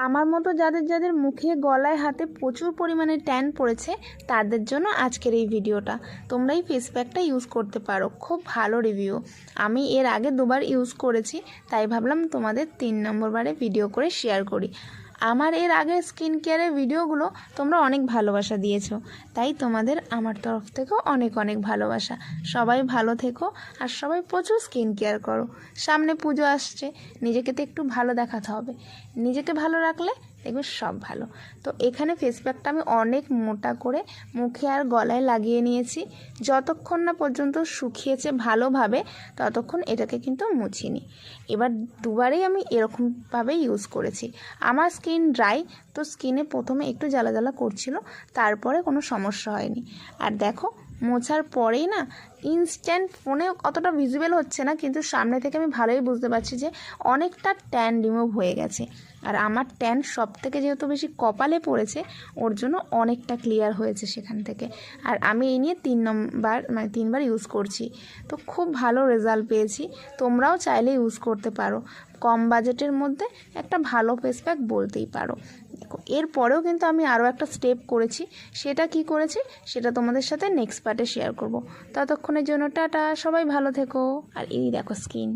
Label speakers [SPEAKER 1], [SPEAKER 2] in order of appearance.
[SPEAKER 1] আমার মতো যাদের যাদের মুখে গলায় হাতে প্রচুর পরিমাণে ট্যান পড়েছে তাদের জন্য আজকের এই ভিডিওটা। তোমরা এই ফেস প্যাকটা ইউজ করতে পারো, খুব ভালো রিভিউ। আমি এর আগে 2বার ইউজ করেছি, তাই ভাবলাম তোমাদের 3 নম্বর বারে ভিডিও করে শেয়ার করি। আমার এর আগের স্কিন কেয়ারের ভিডিওগুলো তোমরা অনেক ভালোবাসা দিয়েছো, তাই তোমাদের আমার তরফ থেকেও অনেক অনেক ভালোবাসা। সবাই ভালো থেকো আর সবাই প্রচুর স্কিন কেয়ার করো। সামনে পুজো আসছে, নিজেকে তো একটু ভালো দেখাতে হবে। নিজেকে ভালো রাখলে দেখবে সব ভালো। তো এখানে ফেস প্যাকটা আমি অনেক মোটা করে মুখে আর গলায় লাগিয়ে নিয়েছি। যতক্ষণ না পর্যন্ত শুকিয়েছে ভালোভাবে ততক্ষণ এটাকে কিন্তু মুছিনি। এবার 2বারেই আমি এরকমভাবে ইউজ করেছি। আমার স্কিন ড্রাই, তো স্কিনে প্রথমে একটু জ্বালা জ্বালা করছিল, তারপরে কোনো সমস্যা হয়নি। আর দেখো মোছার পরেই না ইনস্ট্যান্ট, ফোনে অতটা ভিজিবল হচ্ছে না, কিন্তু সামনে থেকে আমি ভালোই বুঝতে পারছি যে অনেকটা ট্যান রিমুভ হয়ে গেছে। আর আমার ট্যান সব থেকে যেহেতু বেশি কপালে পড়েছে, ওর জন্য অনেকটা ক্লিয়ার হয়েছে সেখান থেকে। আর আমি এই নিয়ে 3বার ইউজ করছি, তো খুব ভালো রেজাল্ট পেয়েছি। তোমরাও চাইলে ইউজ করতে পারো, কম বাজেটের মধ্যে একটা ভালো ফেস প্যাক বলতেই পারো। এরপরেও কিন্তু আমি আরও একটা স্টেপ করেছি, সেটা কি করেছি সেটা তোমাদের সাথে নেক্সট পার্টে শেয়ার করব। ততক্ষণের জন্য টাটা, সবাই ভালো থেকো। আর এই দেখো স্কিন।